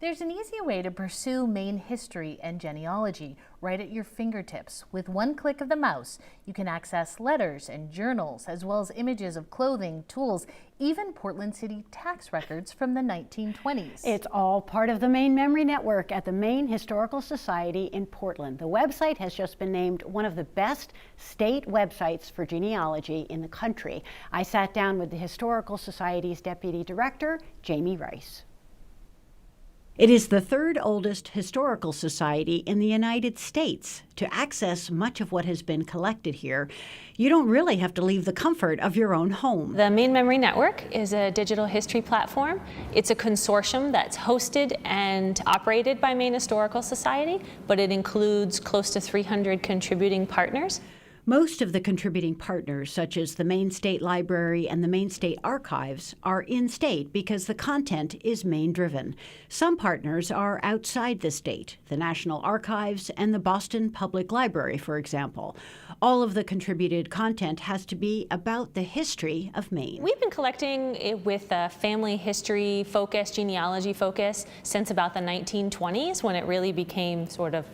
There's an easy way to pursue Maine history and genealogy right at your fingertips. With one click of the mouse, you can access letters and journals, as well as images of clothing, tools, even Portland City tax records from the 1920s. It's all part of the Maine Memory Network at the Maine Historical Society in Portland. The website has just been named one of the best state websites for genealogy in the country. I sat down with the Historical Society's Deputy Director, Jamie Rice. It is the third oldest historical society in the United States. To access much of what has been collected here, you don't really have to leave the comfort of your own home. The Maine Memory Network is a digital history platform. It's a consortium that's hosted and operated by Maine Historical Society, but it includes close to 300 contributing partners. Most of the contributing partners, such as the Maine State Library and the Maine State Archives, are in-state because the content is Maine-driven. Some partners are outside the state, the National Archives and the Boston Public Library, for example. All of the contributed content has to be about the history of Maine. We've been collecting it with a family history focus, genealogy focus, since about the 1920s, when it really became sort of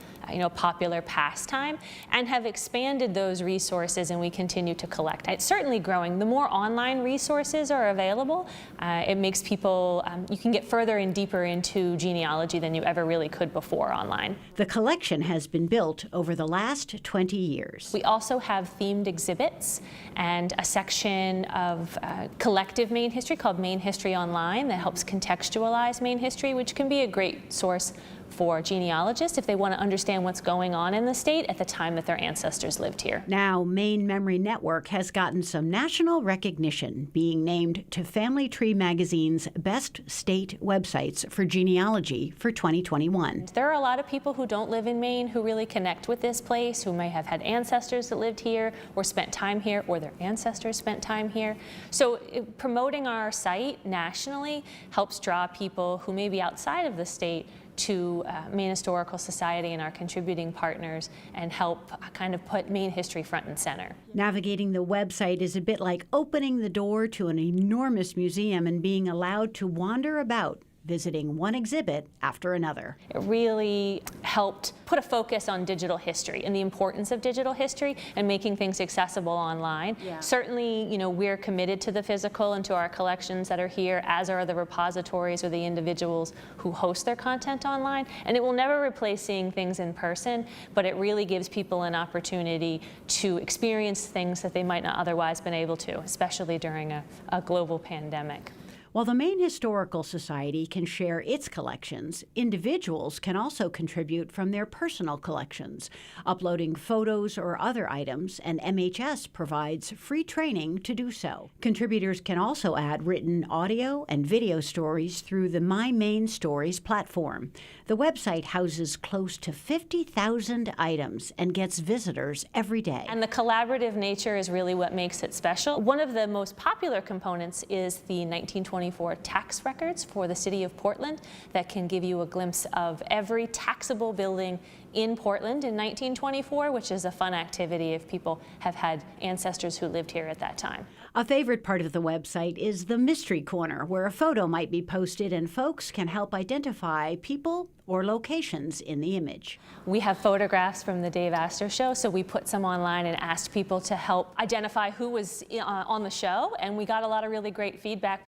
popular pastime, and have expanded those resources, and we continue to collect. It's certainly growing. The more online resources are available, it makes people, you can get further and deeper into genealogy than you ever really could before online. The collection has been built over the last 20 years. We also have themed exhibits and a section of collective Maine history called Maine History Online that helps contextualize Maine history, which can be a great source for genealogists if they want to understand what's going on in the state at the time that their ancestors lived here. Now, Maine Memory Network has gotten some national recognition, being named to Family Tree Magazine's Best State Websites for Genealogy for 2021. There are a lot of people who don't live in Maine who really connect with this place, who may have had ancestors that lived here or spent time here, or their ancestors spent time here. So promoting our site nationally helps draw people who may be outside of the state to Maine Historical Society and our contributing partners, and help kind of put Maine history front and center. Navigating the website is a bit like opening the door to an enormous museum and being allowed to wander about, visiting one exhibit after another. It really helped put a focus on digital history and the importance of digital history and making things accessible online. Yeah. Certainly, we're committed to the physical and to our collections that are here, as are the repositories or the individuals who host their content online. And it will never replace seeing things in person, but it really gives people an opportunity to experience things that they might not otherwise been able to, especially during a global pandemic. While the Maine Historical Society can share its collections, individuals can also contribute from their personal collections, uploading photos or other items, and MHS provides free training to do so. Contributors can also add written audio and video stories through the My Maine Stories platform. The website houses close to 50,000 items and gets visitors every day. And the collaborative nature is really what makes it special. One of the most popular components is the 1924 tax records for the city of Portland that can give you a glimpse of every taxable building in Portland in 1924, which is a fun activity if people have had ancestors who lived here at that time. A favorite part of the website is the Mystery Corner, where a photo might be posted and folks can help identify people or locations in the image. We have photographs from the Dave Astor Show, so we put some online and asked people to help identify who was on the show, and we got a lot of really great feedback.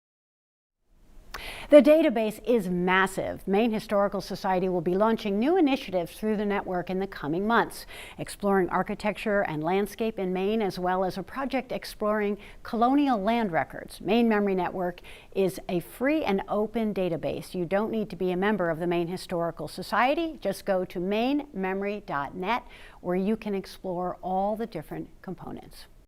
The database is massive. Maine Historical Society will be launching new initiatives through the network in the coming months, exploring architecture and landscape in Maine, as well as a project exploring colonial land records. Maine Memory Network is a free and open database. You don't need to be a member of the Maine Historical Society. Just go to mainememory.net, where you can explore all the different components.